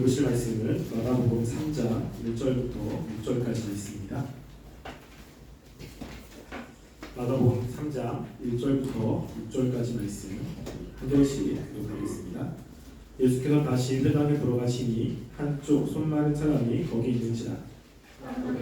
읽으실 말씀은 마가복음 3장 1절부터 6절까지 있습니다. 마가복음 3장 1절부터 6절까지 말씀 한 절씩 읽어보겠습니다. 예수께서 다시 회당에 돌아가시니 한쪽 손 마른 사람이 거기 있는지라.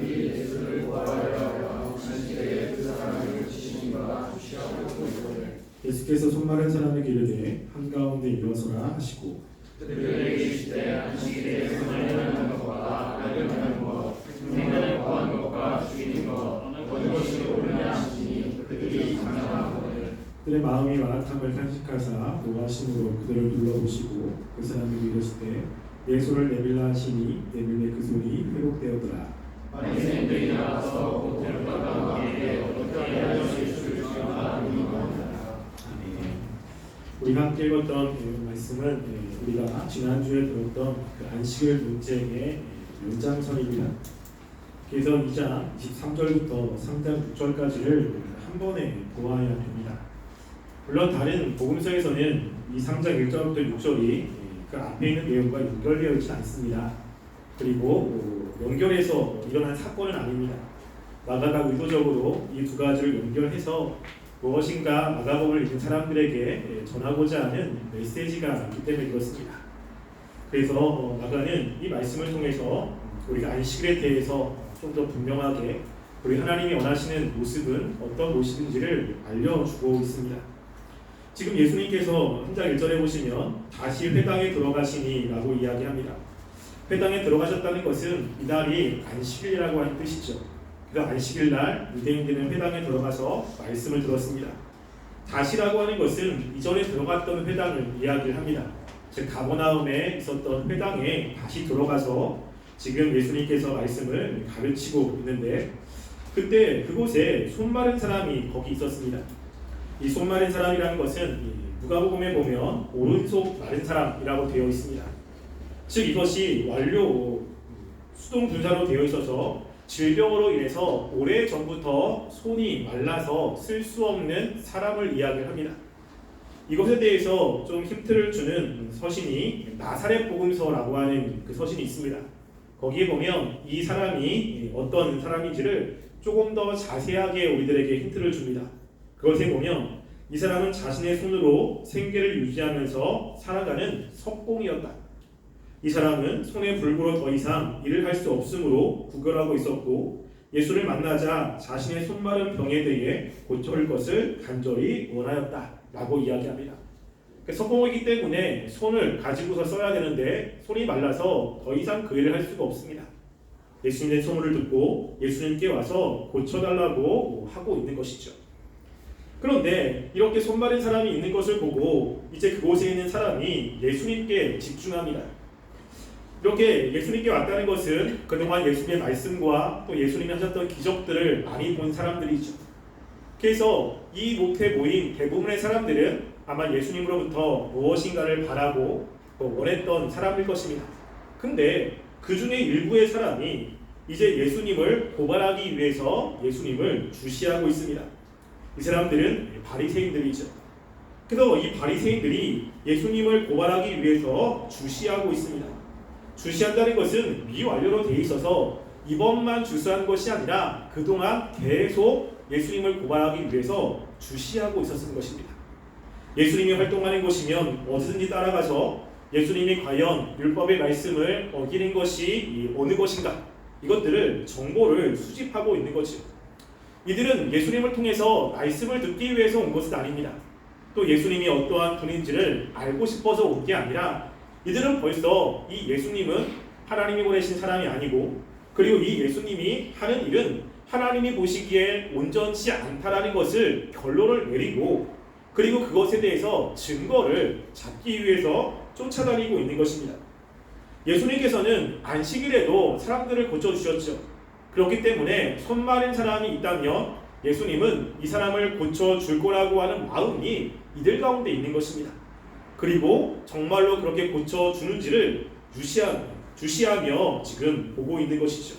예수를 구하여 안식일에 그 사람을 치신가 주시하고 있거늘. 예수께서 손 마른 사람에게 이르되 한가운데 일어서라 하시고 그들에게 이르시되 안식일에 손을 것과 알림하는 것, 생명을 구하는 것과 죽이는 것 어느 것이 옳으냐 하시니 그들이 감사하거늘. 그들의 마음이 마라탕을 탄식하사 노하심으로 그들을 눌러보시고 그 사람에게 이르시되 내 손을 내밀라 하시니 내밀매 그 손이 회복되었더라. 바리새인들이 나와서 곧 데려다가 함께 어떻게 하여 예수를 죽였나 물어보니라. 우리가 함께 읽었던 말씀은 우리가 지난주에 들었던 그 안식일 논쟁의 연장선입니다. 그래서 2장 23절부터 3장 6절까지를 한 번에 보아야 됩니다. 물론 다른 복음서에서는 이 3장 1절부터 6절이 그 앞에 있는 내용과 연결되어 있지 않습니다. 그리고 연결해서 일어난 사건은 아닙니다. 마가가 의도적으로 이 두 가지를 연결해서 무엇인가 마가복음을 읽은 사람들에게 전하고자 하는 메시지가 있기 때문에 그렇습니다. 그래서 마가는 이 말씀을 통해서 우리가 안식일에 대해서 좀 더 분명하게 우리 하나님이 원하시는 모습은 어떤 모습인지를 알려주고 있습니다. 지금 예수님께서 3장 1절에 보시면 다시 회당에 들어가시니 라고 이야기합니다. 회당에 들어가셨다는 것은 이날이 안식일이라고 하는 뜻이죠. 그 안식일날 유대인들은 회당에 들어가서 말씀을 들었습니다. 다시라고 하는 것은 이전에 들어갔던 회당을 이야기를 합니다. 즉 가버나움에 있었던 회당에 다시 들어가서 지금 예수님께서 말씀을 가르치고 있는데 그때 그곳에 손 마른 사람이 거기 있었습니다. 이 손 마른 사람이라는 것은 누가복음에 보면 오른손 마른 사람이라고 되어 있습니다. 즉 이것이 완료 수동 분사로 되어 있어서 질병으로 인해서 오래전부터 손이 말라서 쓸 수 없는 사람을 이야기를 합니다. 이것에 대해서 좀 힌트를 주는 서신이 나사렛 복음서라고 하는 그 서신이 있습니다. 거기에 보면 이 사람이 어떤 사람인지를 조금 더 자세하게 우리들에게 힌트를 줍니다. 그것에 보면 이 사람은 자신의 손으로 생계를 유지하면서 살아가는 석공이었다. 이 사람은 손에 불구로 더 이상 일을 할 수 없으므로 구걸하고 있었고 예수를 만나자 자신의 손마른 병에 대해 고쳐올 것을 간절히 원하였다 라고 이야기합니다. 석공이기 때문에 손을 가지고서 써야 되는데 손이 말라서 더 이상 그 일을 할 수가 없습니다. 예수님의 소문을 듣고 예수님께 와서 고쳐달라고 하고 있는 것이죠. 그런데 이렇게 손 마른 사람이 있는 것을 보고 이제 그곳에 있는 사람이 예수님께 집중합니다. 이렇게 예수님께 왔다는 것은 그동안 예수님의 말씀과 또 예수님이 하셨던 기적들을 많이 본 사람들이죠. 그래서 이 목회에 모인 대부분의 사람들은 아마 예수님으로부터 무엇인가를 바라고 또 원했던 사람일 것입니다. 근데 그 중에 일부의 사람이 이제 예수님을 고발하기 위해서 예수님을 주시하고 있습니다. 이 사람들은 바리새인들이죠. 그래서 이 바리새인들이 예수님을 고발하기 위해서 주시하고 있습니다. 주시한다는 것은 미완료로 되어 있어서 이번만 주시한 것이 아니라 그동안 계속 예수님을 고발하기 위해서 주시하고 있었던 것입니다. 예수님이 활동하는 곳이면 어디든지 따라가서 예수님이 과연 율법의 말씀을 어기는 것이 어느 것인가 이것들을 정보를 수집하고 있는 거죠. 이들은 예수님을 통해서 말씀을 듣기 위해서 온 것은 아닙니다. 또 예수님이 어떠한 분인지를 알고 싶어서 온 게 아니라 이들은 벌써 이 예수님은 하나님이 보내신 사람이 아니고 그리고 이 예수님이 하는 일은 하나님이 보시기에 온전치 않다라는 것을 결론을 내리고 그리고 그것에 대해서 증거를 잡기 위해서 쫓아다니고 있는 것입니다. 예수님께서는 안식일에도 사람들을 고쳐주셨죠. 그렇기 때문에 손 마른 사람이 있다면 예수님은 이 사람을 고쳐줄 거라고 하는 마음이 이들 가운데 있는 것입니다. 그리고 정말로 그렇게 고쳐주는지를 주시하며 지금 보고 있는 것이죠.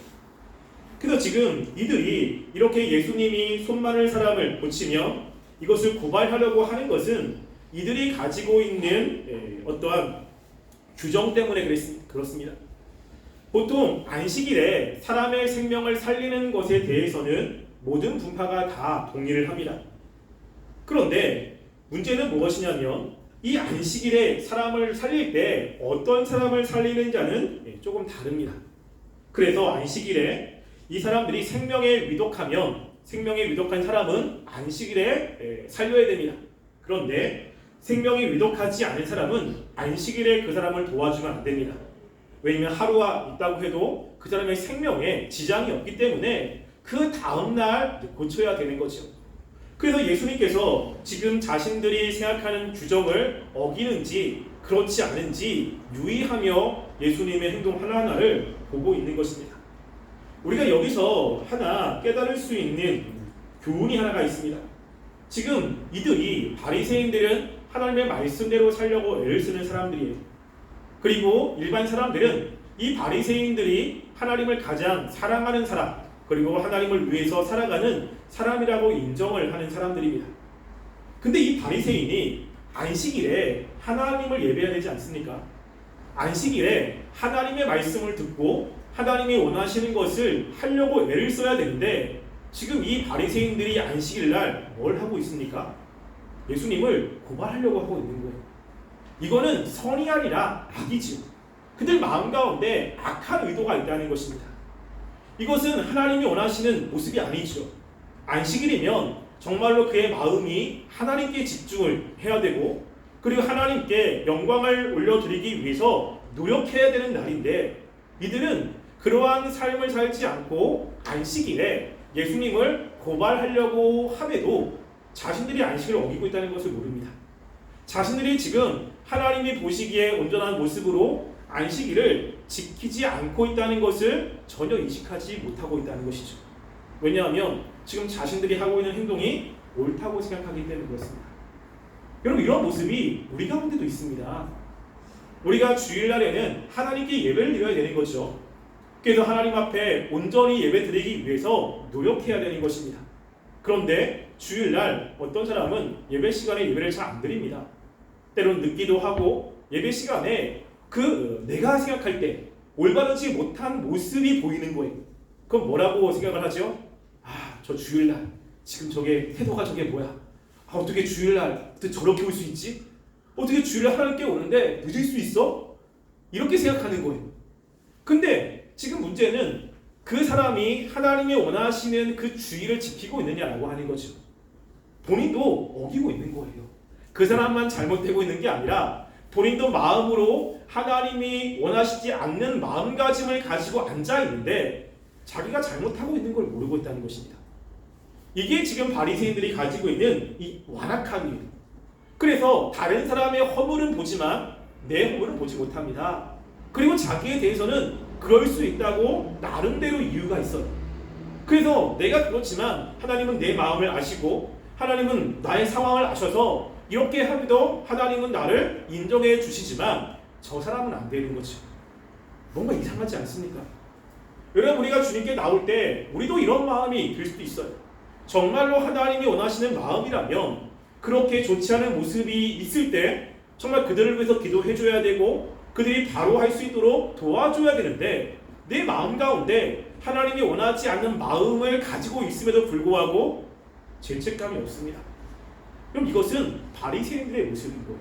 그래서 지금 이들이 이렇게 예수님이 손 마른 사람을 고치며 이것을 고발하려고 하는 것은 이들이 가지고 있는 어떠한 규정 때문에 그렇습니다. 보통 안식일에 사람의 생명을 살리는 것에 대해서는 모든 분파가 다 동의를 합니다. 그런데 문제는 무엇이냐면 이 안식일에 사람을 살릴 때 어떤 사람을 살리는 자는 조금 다릅니다. 그래서 안식일에 이 사람들이 생명에 위독한 사람은 안식일에 살려야 됩니다. 그런데 생명이 위독하지 않은 사람은 안식일에 그 사람을 도와주면 안 됩니다. 왜냐하면 하루가 있다고 해도 그 사람의 생명에 지장이 없기 때문에 그 다음날 고쳐야 되는 거죠. 그래서 예수님께서 지금 자신들이 생각하는 규정을 어기는지 그렇지 않은지 유의하며 예수님의 행동 하나하나를 보고 있는 것입니다. 우리가 여기서 하나 깨달을 수 있는 교훈이 하나가 있습니다. 지금 이들이 바리새인들은 하나님의 말씀대로 살려고 애를 쓰는 사람들이에요. 그리고 일반 사람들은 이 바리새인들이 하나님을 가장 사랑하는 사람, 그리고 하나님을 위해서 살아가는 사람이라고 인정을 하는 사람들입니다. 근데 이 바리새인이 안식일에 하나님을 예배해야 되지 않습니까? 안식일에 하나님의 말씀을 듣고 하나님이 원하시는 것을 하려고 애를 써야 되는데 지금 이 바리새인들이 안식일 날 뭘 하고 있습니까? 예수님을 고발하려고 하고 있는 거예요. 이거는 선이 아니라 악이지요. 그들 마음 가운데 악한 의도가 있다는 것입니다. 이것은 하나님이 원하시는 모습이 아니죠. 안식일이면 정말로 그의 마음이 하나님께 집중을 해야 되고 그리고 하나님께 영광을 올려드리기 위해서 노력해야 되는 날인데 이들은 그러한 삶을 살지 않고 안식일에 예수님을 고발하려고 함에도 자신들이 안식일을 어기고 있다는 것을 모릅니다. 자신들이 지금 하나님이 보시기에 온전한 모습으로 안식일을 지키지 않고 있다는 것을 전혀 인식하지 못하고 있다는 것이죠. 왜냐하면 지금 자신들이 하고 있는 행동이 옳다고 생각하기 때문에 그렇습니다. 여러분 이런 모습이 우리 가운데도 있습니다. 우리가 주일날에는 하나님께 예배를 드려야 되는 거죠. 그래서 하나님 앞에 온전히 예배 드리기 위해서 노력해야 되는 것입니다. 그런데 주일날 어떤 사람은 예배 시간에 예배를 잘 안 드립니다. 때론 늦기도 하고 예배 시간에 내가 생각할 때 올바르지 못한 모습이 보이는 거예요. 그럼 뭐라고 생각을 하죠? 저 주일날 지금 태도가 뭐야? 어떻게 주일날 어떻게 저렇게 올 수 있지? 어떻게 주일날 하나님께 오는데 늦을 수 있어? 이렇게 생각하는 거예요. 근데 지금 문제는 그 사람이 하나님이 원하시는 그 주의를 지키고 있느냐라고 하는 거죠. 본인도 어기고 있는 거예요. 그 사람만 잘못되고 있는 게 아니라 본인도 마음으로 하나님이 원하시지 않는 마음가짐을 가지고 앉아 있는데 자기가 잘못하고 있는 걸 모르고 있다는 것입니다. 이게 지금 바리새인들이 가지고 있는 이 완악함이에요. 그래서 다른 사람의 허물은 보지만 내 허물은 보지 못합니다. 그리고 자기에 대해서는 그럴 수 있다고 나름대로 이유가 있어요. 그래서 내가 그렇지만 하나님은 내 마음을 아시고 하나님은 나의 상황을 아셔서 이렇게 하기도 하나님은 나를 인정해 주시지만 저 사람은 안 되는 거죠. 뭔가 이상하지 않습니까? 여러분 우리가 주님께 나올 때 우리도 이런 마음이 들 수도 있어요. 정말로 하나님이 원하시는 마음이라면 그렇게 좋지 않은 모습이 있을 때 정말 그들을 위해서 기도해 줘야 되고 그들이 바로 할 수 있도록 도와줘야 되는데 내 마음 가운데 하나님이 원하지 않는 마음을 가지고 있음에도 불구하고 죄책감이 없습니다. 그럼 이것은 바리새인들의 모습인 거예요.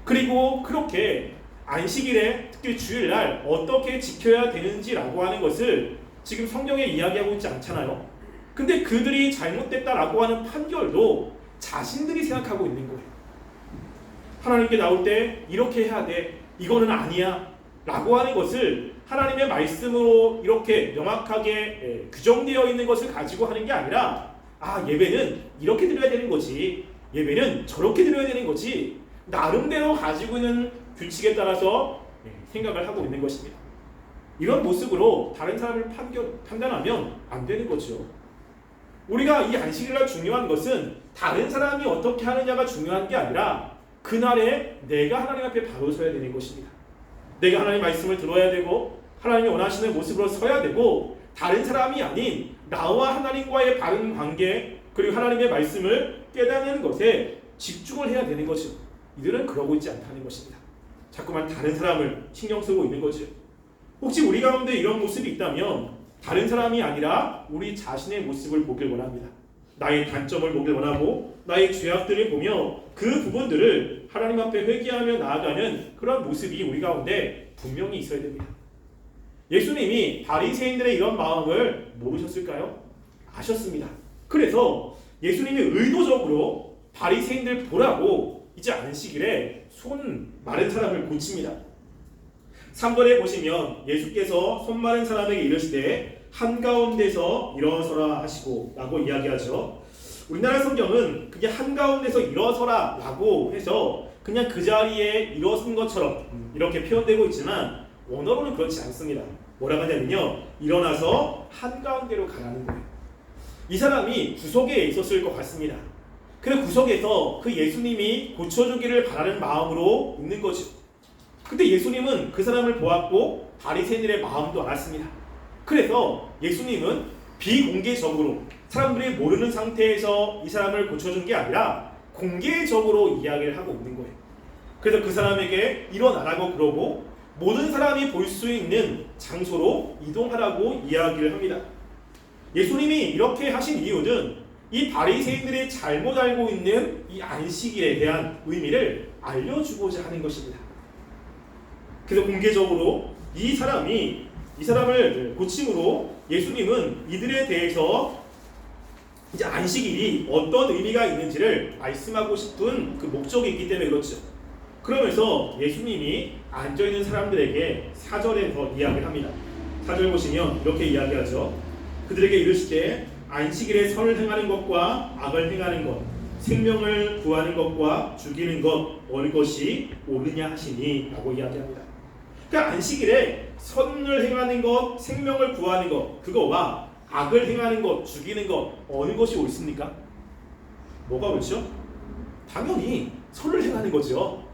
그리고 그렇게 안식일에 특히 주일날 어떻게 지켜야 되는지라고 하는 것을 지금 성경에 이야기하고 있지 않잖아요. 근데 그들이 잘못됐다라고 하는 판결도 자신들이 생각하고 있는 거예요. 하나님께 나올 때 이렇게 해야 돼. 이거는 아니야. 라고 하는 것을 하나님의 말씀으로 이렇게 명확하게 규정되어 있는 것을 가지고 하는 게 아니라 예배는 이렇게 드려야 되는 거지. 예배는 저렇게 드려야 되는 거지. 나름대로 가지고 있는 규칙에 따라서 생각을 하고 있는 것입니다. 이런 모습으로 다른 사람을 판단하면 안 되는 거죠. 우리가 이 안식일날 중요한 것은 다른 사람이 어떻게 하느냐가 중요한 게 아니라 그날에 내가 하나님 앞에 바로 서야 되는 것입니다. 내가 하나님의 말씀을 들어야 되고 하나님이 원하시는 모습으로 서야 되고 다른 사람이 아닌 나와 하나님과의 바른 관계 그리고 하나님의 말씀을 깨닫는 것에 집중을 해야 되는 거죠. 이들은 그러고 있지 않다는 것입니다. 자꾸만 다른 사람을 신경 쓰고 있는 거죠. 혹시 우리 가운데 이런 모습이 있다면 다른 사람이 아니라 우리 자신의 모습을 보길 원합니다. 나의 단점을 보길 원하고 나의 죄악들을 보며 그 부분들을 하나님 앞에 회개하며 나아가는 그런 모습이 우리 가운데 분명히 있어야 됩니다. 예수님이 바리새인들의 이런 마음을 모르셨을까요? 아셨습니다. 그래서 예수님이 의도적으로 바리새인들 보라고 이제 안식일에 손 마른 사람을 고칩니다. 3절에 보시면 예수께서 손 마른 사람에게 이르시되 한가운데서 일어서라 하시고 라고 이야기하죠. 우리나라 성경은 그냥 한가운데서 일어서라 라고 해서 그냥 그 자리에 일어선 것처럼 이렇게 표현되고 있지만 원어로는 그렇지 않습니다. 뭐라고 하냐면요, 일어나서 한가운데로 가라는 거예요. 이 사람이 구석에 있었을 것 같습니다. 그 구석에서 그 예수님이 고쳐주기를 바라는 마음으로 있는 거죠. 근데 예수님은 그 사람을 보았고 바리새인들의 마음도 알았습니다. 그래서 예수님은 비공개적으로 사람들이 모르는 상태에서 이 사람을 고쳐준 게 아니라 공개적으로 이야기를 하고 있는 거예요. 그래서 그 사람에게 일어나라고 그러고 모든 사람이 볼 수 있는 장소로 이동하라고 이야기를 합니다. 예수님이 이렇게 하신 이유는 이 바리새인들이 잘못 알고 있는 이 안식일에 대한 의미를 알려주고자 하는 것입니다. 그래서 공개적으로 이 사람을 고침으로 예수님은 이들에 대해서 이제 안식일이 어떤 의미가 있는지를 말씀하고 싶은 그 목적이 있기 때문에 그렇죠. 그러면서 예수님이 앉아있는 사람들에게 4절에서 이야기를 합니다. 4절 보시면 이렇게 이야기하죠. 그들에게 이르시되 안식일에 선을 행하는 것과 악을 행하는 것, 생명을 구하는 것과 죽이는 것 어느 것이 옳으냐 하시니 라고 이야기합니다. 그러니까 안식일에 선을 행하는 것, 생명을 구하는 것, 그거와 악을 행하는 것, 죽이는 것 어느 것이 옳습니까? 뭐가 옳죠? 당연히 선을 행하는 거죠.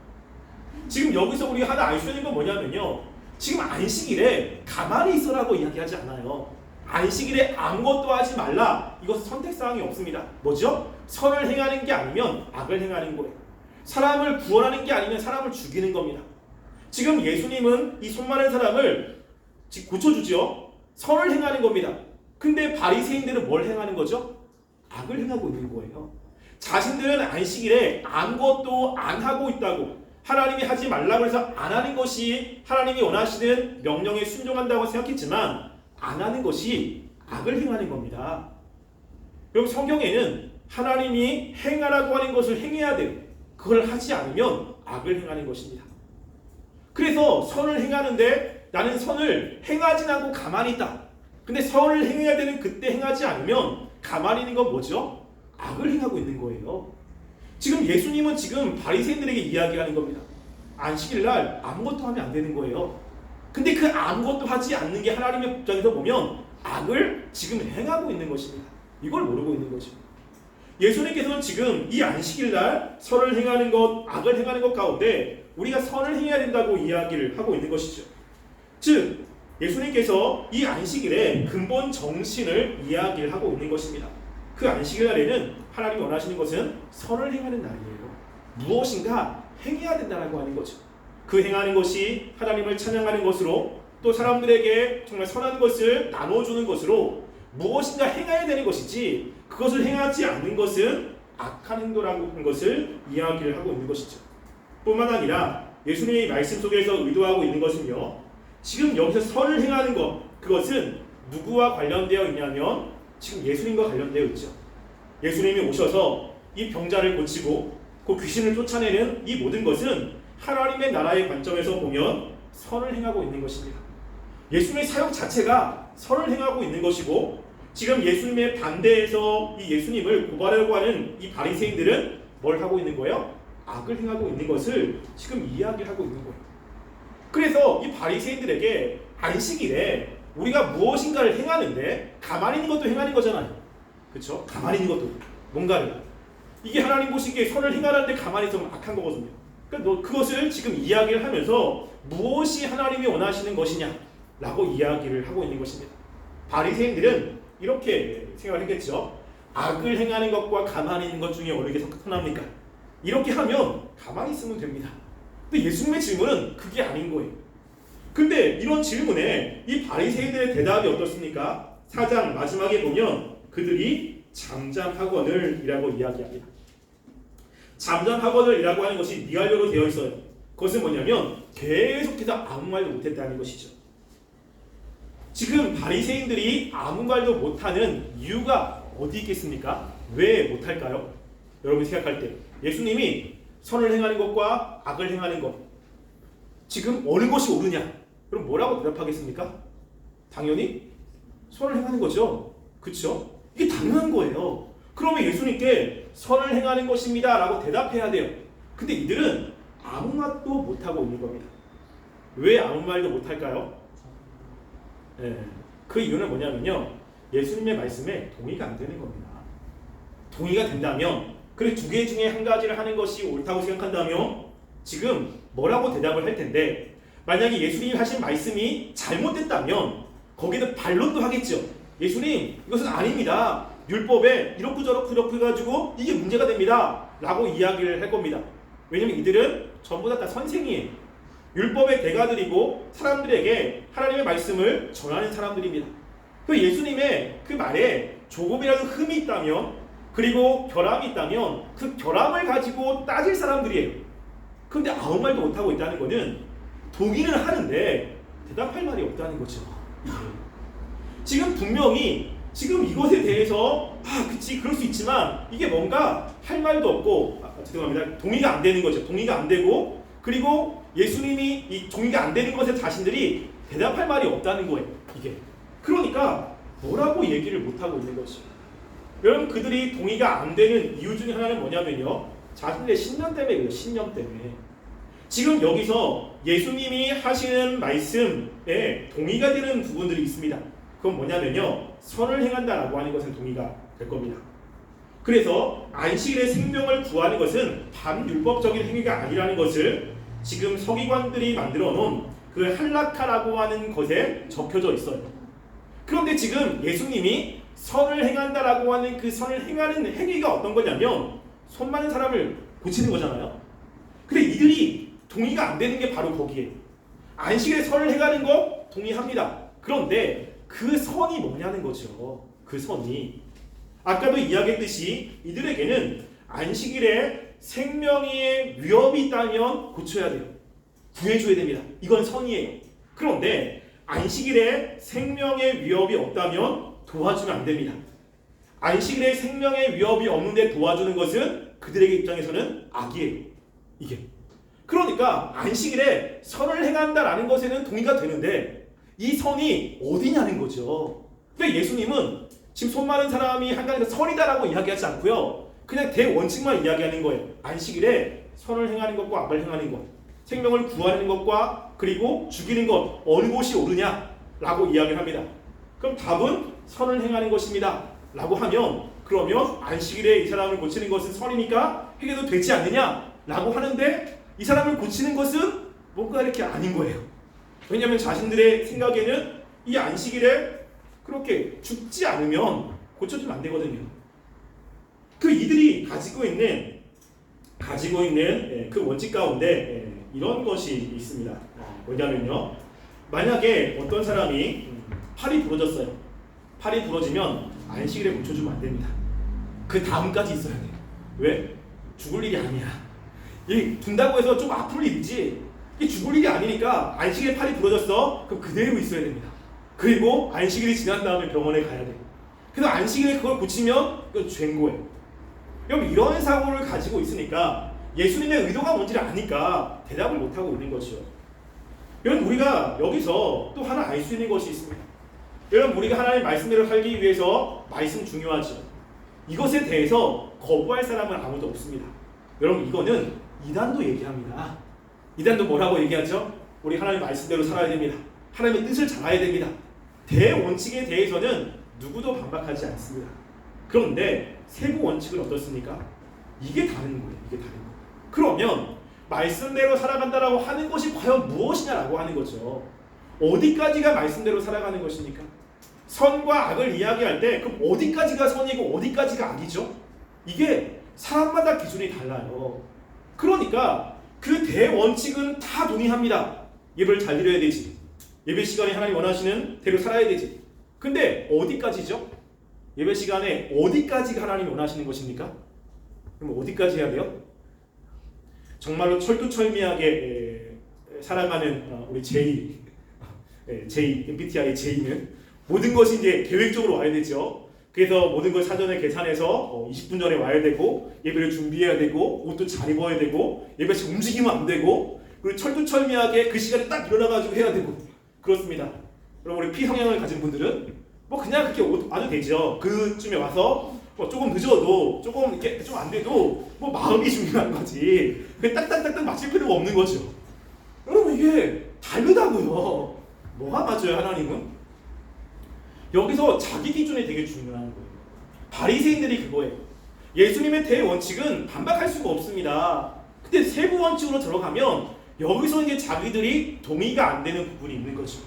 지금 여기서 우리가 하나 알 수 있는 건 뭐냐면요, 지금 안식일에 가만히 있으라고 이야기하지 않아요. 안식일에 아무것도 하지 말라, 이것은 선택사항이 없습니다. 뭐죠? 선을 행하는 게 아니면 악을 행하는 거예요. 사람을 구원하는 게 아니면 사람을 죽이는 겁니다. 지금 예수님은 이 손 마른 사람을 고쳐주죠. 선을 행하는 겁니다. 근데 바리새인들은 뭘 행하는 거죠? 악을 행하고 있는 거예요. 자신들은 안식일에 아무것도 안 하고 있다고, 하나님이 하지 말라고 해서 안 하는 것이 하나님이 원하시는 명령에 순종한다고 생각했지만 안 하는 것이 악을 행하는 겁니다. 여러분, 성경에는 하나님이 행하라고 하는 것을 행해야 돼요. 그걸 하지 않으면 악을 행하는 것입니다. 그래서 선을 행하는데 나는 선을 행하진 않고 가만히 있다. 근데 선을 행해야 되는 그때 행하지 않으면 가만히 있는 건 뭐죠? 악을 행하고 있는 거예요. 지금 예수님은 지금 바리새인들에게 이야기하는 겁니다. 안식일 날 아무것도 하면 안 되는 거예요. 근데 그 아무것도 하지 않는 게 하나님의 입장에서 보면 악을 지금 행하고 있는 것입니다. 이걸 모르고 있는 거죠. 예수님께서는 지금 이 안식일 날 선을 행하는 것, 악을 행하는 것 가운데 우리가 선을 행해야 된다고 이야기를 하고 있는 것이죠. 즉 예수님께서 이 안식일의 근본 정신을 이야기를 하고 있는 것입니다. 그 안식일 날에는 하나님이 원하시는 것은 선을 행하는 날이에요. 무엇인가 행해야 된다고 하는 거죠. 그 행하는 것이 하나님을 찬양하는 것으로, 또 사람들에게 정말 선한 것을 나눠주는 것으로 무엇인가 행해야 되는 것이지, 그것을 행하지 않는 것은 악한 행동이라고 하는 것을 이야기를 하고 있는 것이죠. 뿐만 아니라 예수님의 말씀 속에서 의도하고 있는 것은요, 지금 여기서 선을 행하는 것, 그것은 누구와 관련되어 있냐면 지금 예수님과 관련되어 있죠. 예수님이 오셔서 이 병자를 고치고 그 귀신을 쫓아내는 이 모든 것은 하나님의 나라의 관점에서 보면 선을 행하고 있는 것입니다. 예수님의 사역 자체가 선을 행하고 있는 것이고, 지금 예수님의 반대에서 이 예수님을 고발하려고 하는 이 바리새인들은 뭘 하고 있는 거예요? 악을 행하고 있는 것을 지금 이야기하고 있는 거예요. 그래서 이 바리새인들에게 안식일에 우리가 무엇인가를 행하는데 가만히 있는 것도 행하는 거잖아요. 그렇죠? 가만히 있는 것도 뭔가를, 이게 하나님 보시기에 선을 행하는데 가만히 있으면 악한 거거든요. 그러니까 그것을 지금 이야기를 하면서 무엇이 하나님이 원하시는 것이냐라고 이야기를 하고 있는 것입니다. 바리새인들은 이렇게 생각을 했겠죠. 악을 행하는 것과 가만히 있는 것 중에 어느 게 더 선합니까? 이렇게 하면 가만히 있으면 됩니다. 근데 예수님의 질문은 그게 아닌 거예요. 근데 이런 질문에 이 바리새인들의 대답이 어떻습니까? 4장 마지막에 보면 그들이 잠잠하거늘이라고 이야기합니다. 잠잠하거늘이라고 하는 것이 미완료로 되어 있어요. 그것은 뭐냐면 계속해서 아무 말도 못했다는 것이죠. 지금 바리새인들이 아무 말도 못하는 이유가 어디 있겠습니까? 왜 못할까요? 여러분 생각할 때 예수님이 선을 행하는 것과 악을 행하는 것 지금 어느 것이 옳으냐? 그럼 뭐라고 대답하겠습니까? 당연히 선을 행하는 거죠. 그렇죠? 이게 당연한 거예요. 그러면 예수님께 선을 행하는 것입니다 라고 대답해야 돼요. 근데 이들은 아무 말도 못하고 있는 겁니다. 왜 아무 말도 못할까요? 그 이유는 뭐냐면요, 예수님의 말씀에 동의가 안 되는 겁니다. 동의가 된다면, 그래 두 개 중에 한 가지를 하는 것이 옳다고 생각한다면 지금 뭐라고 대답을 할 텐데, 만약에 예수님이 하신 말씀이 잘못됐다면 거기다 반론도 하겠죠. 예수님 이것은 아닙니다. 율법에 이렇고 저렇고 해가지고 이게 문제가 됩니다 라고 이야기를 할 겁니다. 왜냐면 이들은 전부 다 선생이에요. 율법의 대가들이고 사람들에게 하나님의 말씀을 전하는 사람들입니다. 그 예수님의 그 말에 조금이라도 흠이 있다면, 그리고 결함이 있다면 그 결함을 가지고 따질 사람들이에요. 그런데 아무 말도 못하고 있다는 것은 동의는 하는데 대답할 말이 없다는 거죠. 지금 분명히 지금 이것에 대해서 그치 그럴 수 있지만 이게 뭔가 할 말도 없고 죄송합니다. 동의가 안 되는 거죠. 동의가 안 되고, 그리고 예수님이 이 동의가 안 되는 것에 자신들이 대답할 말이 없다는 거예요. 이게 그러니까 뭐라고 얘기를 못하고 있는 거죠. 여러분 그들이 동의가 안 되는 이유 중에 하나는 뭐냐면요, 자신들의 신념 때문에 그래요. 신념 때문에. 지금 여기서 예수님이 하시는 말씀에 동의가 되는 부분들이 있습니다. 그건 뭐냐면요, 선을 행한다라고 하는 것은 동의가 될 겁니다. 그래서 안식일의 생명을 구하는 것은 반율법적인 행위가 아니라는 것을 지금 서기관들이 만들어 놓은 그 할라카라고 하는 것에 적혀져 있어요. 그런데 지금 예수님이 선을 행한다라고 하는 그 선을 행하는 행위가 어떤 거냐면 손 많은 사람을 고치는 거잖아요. 근데 이들이 동의가 안 되는 게 바로 거기에, 안식일에 선을 행하는 거 동의합니다. 그런데 그 선이 뭐냐는 거죠. 그 선이 아까도 이야기했듯이 이들에게는 안식일에 생명의 위협이 있다면 고쳐야 돼요. 구해줘야 됩니다. 이건 선이에요. 그런데 안식일에 생명의 위협이 없다면 도와주면 안 됩니다. 안식일에 생명의 위협이 없는데 도와주는 것은 그들에게 입장에서는 악이에요. 이게 그러니까 안식일에 선을 행한다라는 것에는 동의가 되는데 이 선이 어디냐는 거죠. 그러니까 예수님은 지금 손 많은 사람이 한가지가 선이다라고 이야기하지 않고요, 그냥 대원칙만 이야기하는 거예요. 안식일에 선을 행하는 것과 악을 행하는 것, 생명을 구하는 것과 그리고 죽이는 것 어느 것이 옳으냐라고 이야기를 합니다. 그럼 답은 선을 행하는 것입니다 라고 하면, 그러면 안식일에 이 사람을 고치는 것은 선이니까 해결도 되지 않느냐라고 하는데 이 사람을 고치는 것은 뭔가 이렇게 아닌 거예요. 왜냐하면 자신들의 생각에는 이 안식일에 그렇게 죽지 않으면 고쳐주면 안 되거든요. 그 이들이 가지고 있는 그 원칙 가운데 이런 것이 있습니다. 뭐냐면요, 만약에 어떤 사람이 팔이 부러졌어요. 팔이 부러지면 안식일에 고쳐주면 안 됩니다. 그 다음까지 있어야 돼요. 왜? 죽을 일이 아니야. 이 둔다고 해서 좀 아플 일이지 이게 죽을 일이 아니니까 안식일에 팔이 부러졌어? 그럼 그대로 있어야 됩니다. 그리고 안식일이 지난 다음에 병원에 가야 돼요. 그래서 안식일에 그걸 고치면 이건 죄인 거예요. 여러분 이런 사고를 가지고 있으니까 예수님의 의도가 뭔지를 아니까 대답을 못하고 있는 것이죠. 여러분 우리가 여기서 또 하나 알 수 있는 것이 있습니다. 여러분 우리가 하나님의 말씀대로 살기 위해서 말씀 중요하죠. 이것에 대해서 거부할 사람은 아무도 없습니다. 여러분 이거는 이단도 얘기합니다. 이단도 뭐라고 얘기하죠? 우리 하나님의 말씀대로 살아야 됩니다. 하나님의 뜻을 잘 알아야 됩니다. 대원칙에 대해서는 누구도 반박하지 않습니다. 그런데 세부 원칙은 어떻습니까? 이게 다른 거예요. 이게 다른 거예요. 그러면 말씀대로 살아간다라고 하는 것이 과연 무엇이냐라고 하는 거죠. 어디까지가 말씀대로 살아가는 것입니까? 선과 악을 이야기할 때 그럼 어디까지가 선이고 어디까지가 악이죠? 이게 사람마다 기준이 달라요. 그러니까 그 대원칙은 다 동의합니다. 예배를 잘 드려야 되지. 예배 시간에 하나님 원하시는 대로 살아야 되지. 근데 어디까지죠? 예배 시간에 어디까지가 하나님이 원하시는 것입니까? 그럼 어디까지 해야 돼요? 정말로 철두철미하게 살아가는 우리 제이, MBTI 제이는 모든 것이 이제 계획적으로 와야 되죠. 그래서 모든 걸 사전에 계산해서 20분 전에 와야 되고 예배를 준비해야 되고 옷도 잘 입어야 되고 예배 시간 움직이면 안 되고 그리고 철두철미하게 그 시간에 딱 일어나가지고 해야 되고 그렇습니다. 그럼 우리 P 성향을 가진 분들은 뭐 그냥 그렇게 와도 되죠. 그쯤에 와서 뭐 조금 늦어도 조금 이렇게 좀 안 돼도 뭐 마음이 중요한 거지. 딱딱딱딱 맞출 필요가 없는 거죠. 여러분 이게 다르다고요. 뭐가 맞아요 하나님은? 여기서 자기 기준이 되게 중요한 거예요. 바리새인들이 그거예요. 예수님의 대원칙은 반박할 수가 없습니다. 근데 세부 원칙으로 들어가면 여기서 이제 자기들이 동의가 안 되는 부분이 있는 거죠.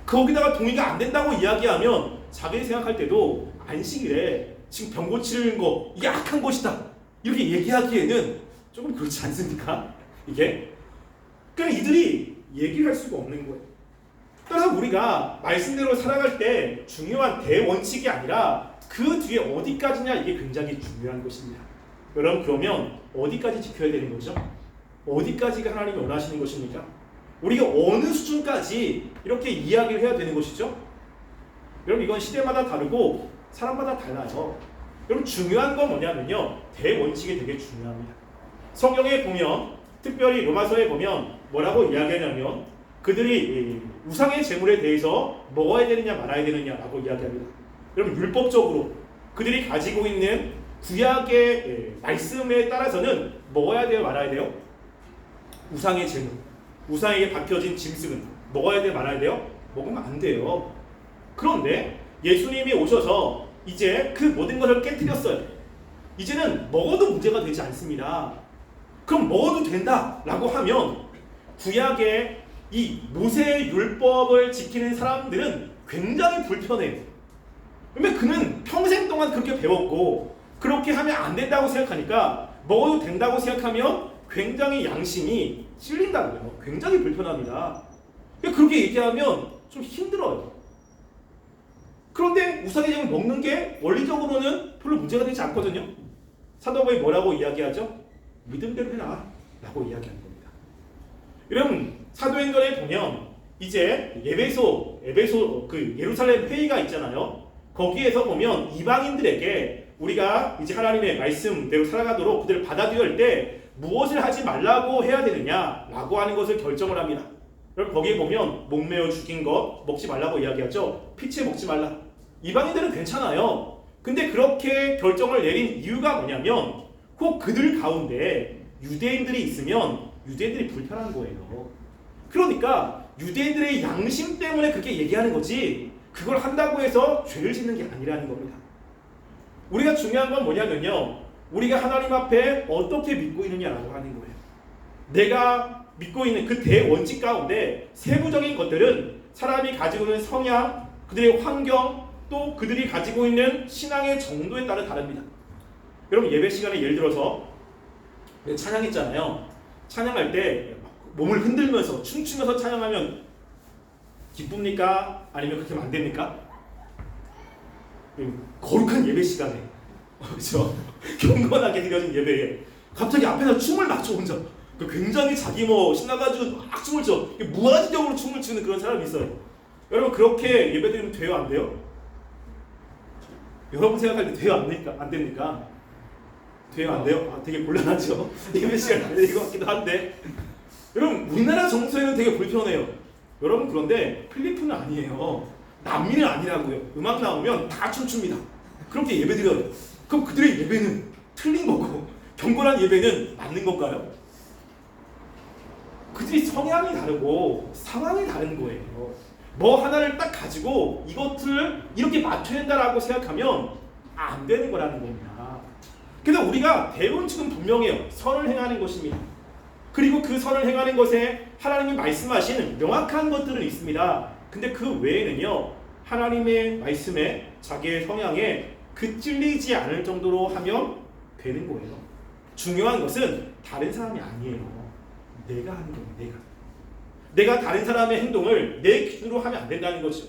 거기다가 동의가 안 된다고 이야기하면 자기들이 생각할 때도 안식일에 지금 병 고치는 거 이게 악한 것이다 이렇게 얘기하기에는 조금 그렇지 않습니까? 이게 그러니까 이들이 얘기를 할 수가 없는 거예요. 따라서 우리가 말씀대로 살아갈 때 중요한 대원칙이 아니라 그 뒤에 어디까지냐 이게 굉장히 중요한 것입니다. 여러분 그러면 어디까지 지켜야 되는 거죠? 어디까지가 하나님이 원하시는 것입니까? 우리가 어느 수준까지 이렇게 이야기를 해야 되는 것이죠? 여러분 이건 시대마다 다르고 사람마다 달라요. 여러분 중요한 건 뭐냐면요. 대원칙이 되게 중요합니다. 성경에 보면 특별히 로마서에 보면 뭐라고 이야기하냐면 그들이 우상의 제물에 대해서 먹어야 되느냐 말아야 되느냐라고 이야기합니다. 여러분 율법적으로 그들이 가지고 있는 구약의 말씀에 따라서는 먹어야 돼요 말아야 돼요? 우상의 제물, 우상에게 박혀진 짐승은 먹어야 돼요 말아야 돼요? 먹으면 안 돼요. 그런데 예수님이 오셔서 이제 그 모든 것을 깨뜨렸어요. 이제는 먹어도 문제가 되지 않습니다. 그럼 먹어도 된다라고 하면 구약의 이 모세의 율법을 지키는 사람들은 굉장히 불편해요. 왜냐면 그는 평생 동안 그렇게 배웠고 그렇게 하면 안 된다고 생각하니까 먹어도 된다고 생각하면 굉장히 양심이 찔린다고요. 굉장히 불편합니다. 그렇게 얘기하면 좀 힘들어요. 그런데 우상의 제물 먹는 게 원리적으로는 별로 문제가 되지 않거든요. 사도 바울이 뭐라고 이야기하죠? 믿음대로 해라 라고 이야기하는 겁니다. 여러분 사도행전에 보면 이제 에베소 그 예루살렘 회의가 있잖아요. 거기에서 보면 이방인들에게 우리가 이제 하나님의 말씀대로 살아가도록 그들을 받아들여야 할 때 무엇을 하지 말라고 해야 되느냐라고 하는 것을 결정을 합니다. 여러분 거기에 보면 목매어 죽인 것 먹지 말라고 이야기하죠. 피채 먹지 말라. 이방인들은 괜찮아요. 근데 그렇게 결정을 내린 이유가 뭐냐면 혹 그들 가운데 유대인들이 있으면 유대인들이 불편한 거예요. 그러니까 유대인들의 양심 때문에 그렇게 얘기하는 거지 그걸 한다고 해서 죄를 짓는 게 아니라는 겁니다. 우리가 중요한 건 뭐냐면요. 우리가 하나님 앞에 어떻게 믿고 있느냐라고 하는 거예요. 내가 믿고 있는 그 대원칙 가운데 세부적인 것들은 사람이 가지고 있는 성향, 그들의 환경, 또 그들이 가지고 있는 신앙의 정도에 따라 다릅니다. 여러분 예배 시간에 예를 들어서 찬양했잖아요. 찬양할 때 몸을 흔들면서 춤추면서 찬양하면 기쁩니까? 아니면 그렇게 하면 안 됩니까? 거룩한 예배 시간에 그렇죠? 경건하게 드려진 예배에 갑자기 앞에서 춤을 막 춰 혼자 굉장히 자기 뭐 신나가지고 막 춤을 춰 무아지경으로 춤을 추는 그런 사람이 있어요. 여러분 그렇게 예배드리면 돼요 안 돼요? 여러분 생각할 때 돼요 안 됩니까? 돼요 안 돼요? 아, 되게 곤란하죠. 예배 시간 안 되는 것 같기도 한데 여러분 우리나라 정서에는 되게 불편해요. 여러분 그런데 필리핀은 아니에요. 남미는 아니라고요. 음악 나오면 다 춤춥니다. 그렇게 예배드려요. 그럼 그들의 예배는 틀린 거고 경건한 예배는 맞는 건가요? 그들이 성향이 다르고 상황이 다른 거예요. 뭐 하나를 딱 가지고 이것을 이렇게 맞춰야 된다라고 생각하면 안 되는 거라는 겁니다. 그래서 우리가 대원칙은 분명해요. 선을 행하는 것입니다. 그리고 그 선을 행하는 것에 하나님이 말씀하시는 명확한 것들은 있습니다. 근데 그 외에는요. 하나님의 말씀에 자기의 성향에 찔리지 않을 정도로 하면 되는 거예요. 중요한 것은 다른 사람이 아니에요. 내가 하는 겁니다. 내가 다른 사람의 행동을 내 기준으로 하면 안 된다는 거죠.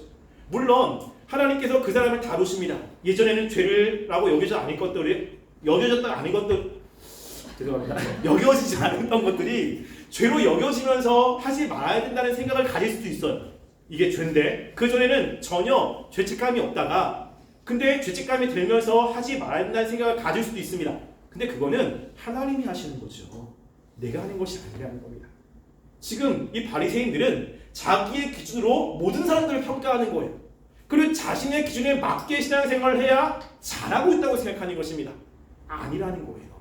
물론 하나님께서 그 사람을 다루십니다. 예전에는 죄를라고 여겨졌다 아닌 것들 죄송합니다. 여겨지지 않았던 것들이 죄로 여겨지면서 하지 말아야 된다는 생각을 가질 수도 있어요. 이게 죄인데 그 전에는 전혀 죄책감이 없다가 근데 죄책감이 들면서 하지 말아야 된다는 생각을 가질 수도 있습니다. 근데 그거는 하나님이 하시는 거죠. 내가 하는 것이 아니라는 겁니다. 지금 이 바리새인들은 자기의 기준으로 모든 사람들을 평가하는 거예요. 그리고 자신의 기준에 맞게 신앙생활을 해야 잘하고 있다고 생각하는 것입니다. 아니라는 거예요.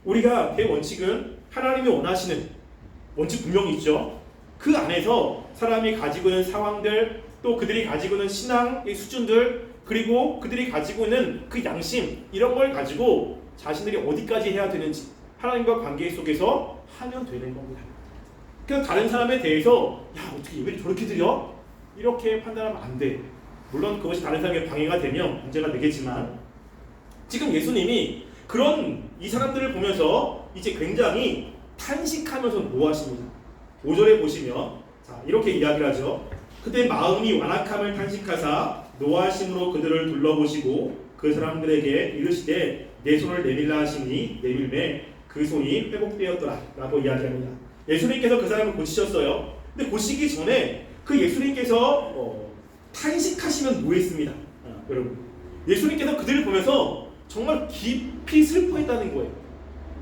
우리가 대원칙은 하나님이 원하시는 원칙 분명히 있죠. 그 안에서 사람이 가지고 있는 상황들 또 그들이 가지고 있는 신앙의 수준들 그리고 그들이 가지고 있는 그 양심 이런 걸 가지고 자신들이 어디까지 해야 되는지 하나님과 관계 속에서 하면 되는 겁니다. 그래서 다른 사람에 대해서 야 어떻게 예배를 저렇게 드려? 이렇게 판단하면 안 돼. 물론 그것이 다른 사람에게 방해가 되면 문제가 되겠지만 지금 예수님이 그런 이 사람들을 보면서 이제 굉장히 탄식하면서 노하십니다. 5절에 보시면 자 이렇게 이야기를 하죠. 그때 마음이 완악함을 탄식하사 노하심으로 그들을 둘러보시고 그 사람들에게 이르시되 내 손을 내밀라 하시니 내밀매 그 손이 회복되었더라 라고 이야기합니다. 예수님께서 그 사람을 고치셨어요. 근데 고치기 전에 그 예수님께서 탄식하시면 뭐했습니다. 여러분 예수님께서 그들을 보면서 정말 깊이 슬퍼했다는 거예요.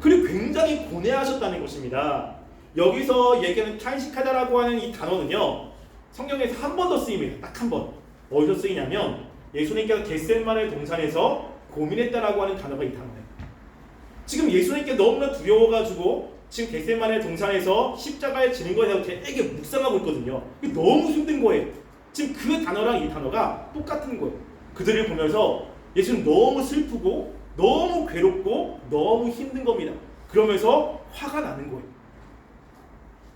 그리고 굉장히 고뇌하셨다는 것입니다. 여기서 얘기하는 탄식하다라고 하는 이 단어는요 성경에서 한 번 더 쓰입니다. 딱 한 번. 어디서 쓰이냐면 예수님께서 겟세마네 동산에서 고민했다라고 하는 단어가 이 단어예요. 지금 예수님께 너무나 두려워가지고 지금 겟세마네 동산에서 십자가에 지는 것에 대해서 되게 묵상하고 있거든요. 너무 힘든 거예요. 지금 그 단어랑 이 단어가 똑같은 거예요. 그들을 보면서 예수는 너무 슬프고 너무 괴롭고 너무 힘든 겁니다. 그러면서 화가 나는 거예요.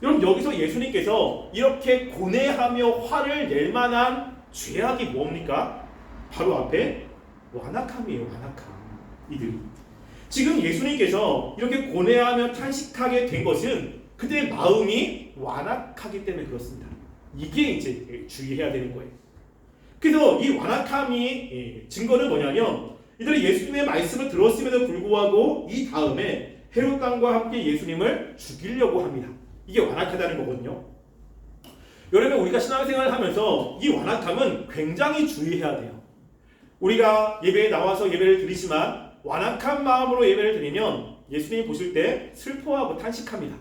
여러분 여기서 예수님께서 이렇게 고뇌하며 화를 낼 만한 죄악이 뭡니까? 바로 앞에 완악함이에요. 완악함. 이들이 지금 예수님께서 이렇게 고뇌하며 탄식하게 된 것은 그들의 마음이 완악하기 때문에 그렇습니다. 이게 이제 주의해야 되는 거예요. 그래서 이 완악함이 증거는 뭐냐면 이들이 예수님의 말씀을 들었음에도 불구하고 이 다음에 헤롯 왕과 함께 예수님을 죽이려고 합니다. 이게 완악하다는 거거든요. 여러분 우리가 신앙생활을 하면서 이 완악함은 굉장히 주의해야 돼요. 우리가 예배에 나와서 예배를 드리지만 완악한 마음으로 예배를 드리면 예수님이 보실 때 슬퍼하고 탄식합니다.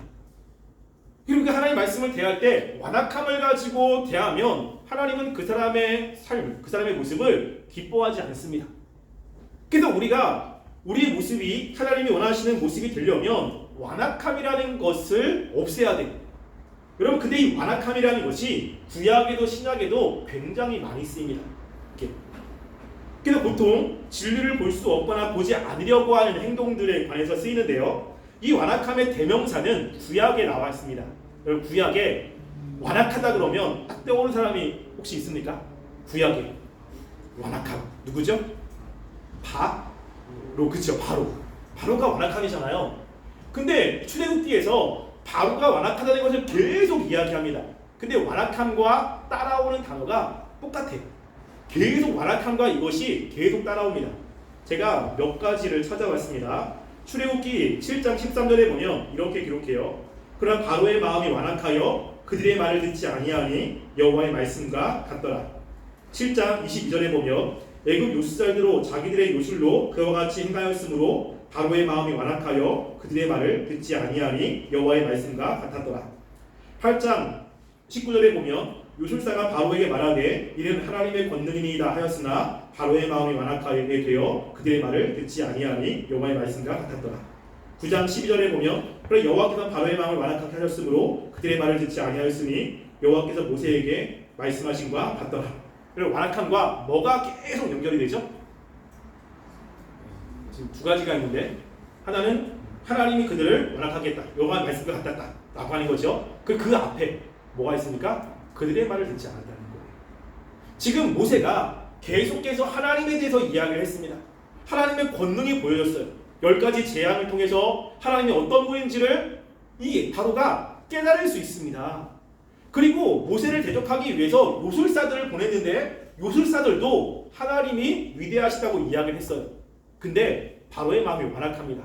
그리고 하나님의 말씀을 대할 때 완악함을 가지고 대하면 하나님은 그 사람의 삶, 그 사람의 모습을 기뻐하지 않습니다. 그래서 우리가 우리의 모습이 하나님이 원하시는 모습이 되려면 완악함이라는 것을 없애야 돼요. 여러분 근데 이 완악함이라는 것이 구약에도 신약에도 굉장히 많이 쓰입니다. 이렇게. 그래서 보통 진리를 볼 수 없거나 보지 않으려고 하는 행동들에 관해서 쓰이는데요. 이 완악함의 대명사는 구약에 나와 있습니다. 여러분 구약에 완악하다 그러면 딱 떠오르는 사람이 혹시 있습니까? 구약에 완악함 누구죠? 바로 그쵸 바로가 완악함이잖아요. 근데 출애굽기에서 바로가 완악하다는 것을 계속 이야기합니다. 근데 완악함과 따라오는 단어가 똑같아요. 계속 완악함과 이것이 계속 따라옵니다. 제가 몇 가지를 찾아봤습니다. 출애굽기 7장 13절에 보면 이렇게 기록해요. 그러나 바로의 마음이 완악하여 그들의 말을 듣지 아니하니 여호와의 말씀과 같더라. 7장 22절에 보면 애굽 요술살대로 자기들의 요술로 그와 같이 행하였으므로 바로의 마음이 완악하여 그들의 말을 듣지 아니하니 여호와의 말씀과 같았더라. 8장 19절에 보면 요술사가 바로에게 말하되 이는 하나님의 권능이니이다 하였으나 바로의 마음이 완악하게 되어 그들의 말을 듣지 아니하니 여호와의 말씀과 같았더라. 9장 12절에 보면 그래 여호와께서 바로의 마음을 완악하게 하셨으므로 그들의 말을 듣지 아니하였으니 여호와께서 모세에게 말씀하신 바 같더라. 그리고 완악함과 뭐가 계속 연결이 되죠? 지금 두 가지가 있는데 하나는 하나님이 그들을 완악하게 했다. 여호와의 말씀과 같았다 라고 하는 거죠. 그 앞에 뭐가 있습니까? 그들의 말을 듣지 않았다는 거예요. 지금 모세가 계속해서 하나님에 대해서 이야기를 했습니다. 하나님의 권능이 보여졌어요. 10가지 재앙을 통해서 하나님이 어떤 분인지를 이 바로가 깨달을 수 있습니다. 그리고 모세를 대적하기 위해서 요술사들을 보냈는데 요술사들도 하나님이 위대하시다고 이야기를 했어요. 근데 바로의 마음이 완악합니다.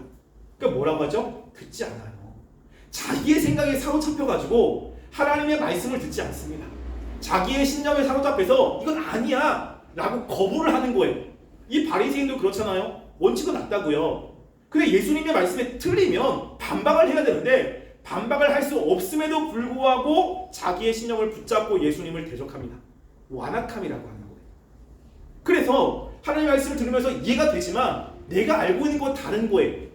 그러니까 뭐라고 하죠? 듣지 않아요. 자기의 생각에 사로잡혀가지고 하나님의 말씀을 듣지 않습니다. 자기의 신념에 사로잡혀서 이건 아니야 라고 거부를 하는 거예요. 이 바리새인도 그렇잖아요. 원칙은 맞다고요. 근데 예수님의 말씀에 틀리면 반박을 해야 되는데 반박을 할 수 없음에도 불구하고 자기의 신념을 붙잡고 예수님을 대적합니다. 완악함이라고 하는 거예요. 그래서 하나님의 말씀을 들으면서 이해가 되지만 내가 알고 있는 건 다른 거예요.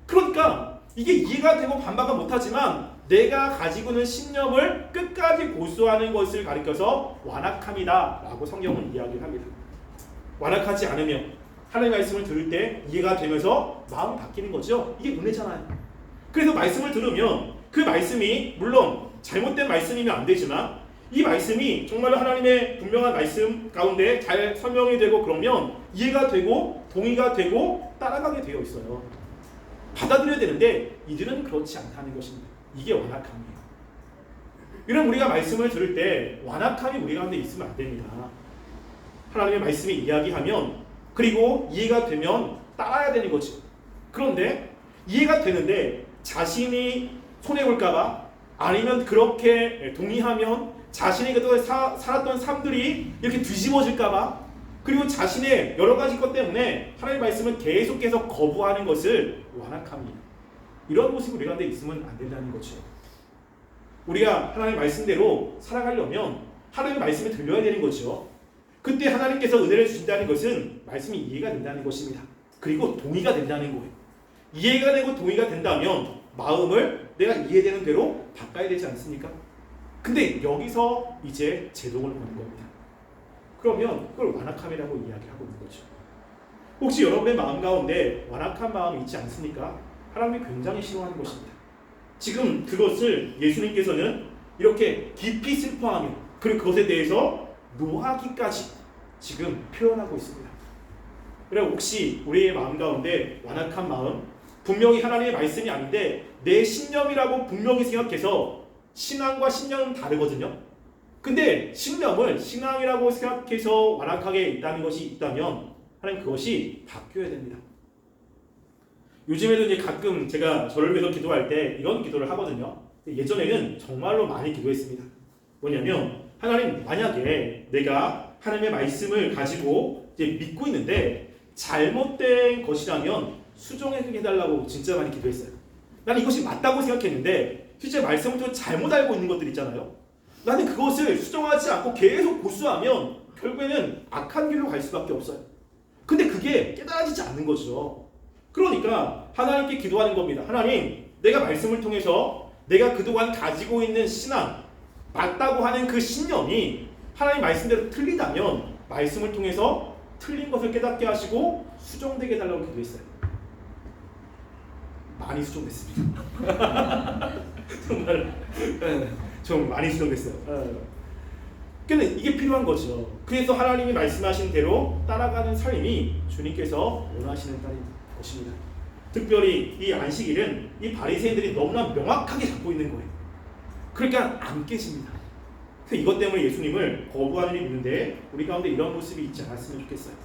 그러니까 이게 이해가 되고 반박은 못하지만 내가 가지고 있는 신념을 끝까지 고수하는 것을 가리켜서 완악함이다 라고 성경은 이야기를 합니다. 완악하지 않으면 하나님의 말씀을 들을 때 이해가 되면서 마음이 바뀌는 거죠. 이게 은혜잖아요. 그래서 말씀을 들으면 그 말씀이 물론 잘못된 말씀이면 안 되지만 이 말씀이 정말로 하나님의 분명한 말씀 가운데 잘 설명이 되고 그러면 이해가 되고 동의가 되고 따라가게 되어 있어요. 받아들여야 되는데 이들은 그렇지 않다는 것입니다. 이게 완악함이에요. 이런 우리가 말씀을 들을 때 완악함이 우리 가운데 있으면 안 됩니다. 하나님의 말씀이 이야기하면 그리고 이해가 되면 따라야 되는 거죠. 그런데 이해가 되는데 자신이 손해볼까봐 아니면 그렇게 동의하면 자신이 그동안 살았던 삶들이 이렇게 뒤집어질까봐 그리고 자신의 여러 가지 것 때문에 하나님의 말씀을 계속해서 거부하는 것을 완악함이에요. 이런 모습이 우리 가운데 있으면 안 된다는 거죠. 우리가 하나님의 말씀대로 살아가려면 하나님의 말씀을 들려야 되는 거죠. 그때 하나님께서 은혜를 주신다는 것은 말씀이 이해가 된다는 것입니다. 그리고 동의가 된다는 거예요. 이해가 되고 동의가 된다면 마음을 내가 이해되는 대로 바꿔야 되지 않습니까? 근데 여기서 이제 제동을 거는 겁니다. 그러면 그걸 완악함이라고 이야기하고 있는 거죠. 혹시 여러분의 마음 가운데 완악한 마음이 있지 않습니까? 하나님이 굉장히 싫어하는 것입니다. 지금 그것을 예수님께서는 이렇게 깊이 슬퍼하며 그리고 그것에 대해서 노하기까지 지금 표현하고 있습니다. 그래서 혹시 우리의 마음 가운데 완악한 마음, 분명히 하나님의 말씀이 아닌데 내 신념이라고 분명히 생각해서 신앙과 신념은 다르거든요. 근데 신념을 신앙이라고 생각해서 완악하게 있다는 것이 있다면 하나님 그것이 바뀌어야 됩니다. 요즘에도 이제 가끔 제가 저를 위해서 기도할 때 이런 기도를 하거든요. 예전에는 정말로 많이 기도했습니다. 뭐냐면 하나님 만약에 내가 하나님의 말씀을 가지고 이제 믿고 있는데 잘못된 것이라면 수정해 해달라고 진짜 많이 기도했어요. 나는 이것이 맞다고 생각했는데 실제 말씀을 통해 잘못 알고 있는 것들 있잖아요. 나는 그것을 수정하지 않고 계속 고수하면 결국에는 악한 길로 갈 수밖에 없어요. 근데 그게 깨달아지지 않는 거죠. 그러니까 하나님께 기도하는 겁니다. 하나님, 내가 말씀을 통해서 내가 그동안 가지고 있는 신앙, 맞다고 하는 그 신념이 하나님 말씀대로 틀리다면 말씀을 통해서 틀린 것을 깨닫게 하시고 수정되게 해달라고 기도했어요. 많이 수정됐습니다. 정말 좀 많이 수정됐어요. 근데 이게 필요한 거죠. 그래서 하나님이 말씀하신 대로 따라가는 삶이 주님께서 원하시는 것입니다. 특별히 이 안식일은 이 바리새인들이 너무나 명확하게 잡고 있는 거예요. 그러니까 안 깨집니다. 그래서 이것 때문에 예수님을 거부하는 일이 있는데 우리 가운데 이런 모습이 있지 않았으면 좋겠어요.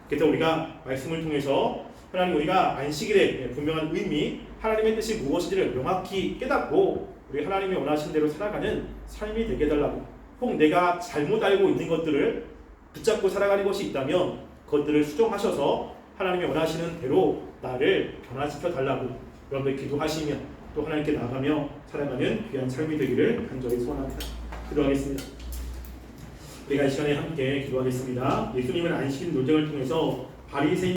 그래서 우리가 말씀을 통해서 하나님 우리가 안식일의 분명한 의미, 하나님의 뜻이 무엇인지를 명확히 깨닫고 우리 하나님이 원하신 대로 살아가는 삶이 되게 해달라고, 혹 내가 잘못 알고 있는 것들을 붙잡고 살아가는 것이 있다면 그것들을 수정하셔서 하나님이 원하시는 대로 나를 변화시켜 달라고 여러분들 기도하시며 또 하나님께 나아가며 살아가는 귀한 삶이 되기를 간절히 소원합니다. 기도하겠습니다. 우리가 이 시간에 함께 기도하겠습니다. 예수님은 안식일 논쟁을 통해서 바리새인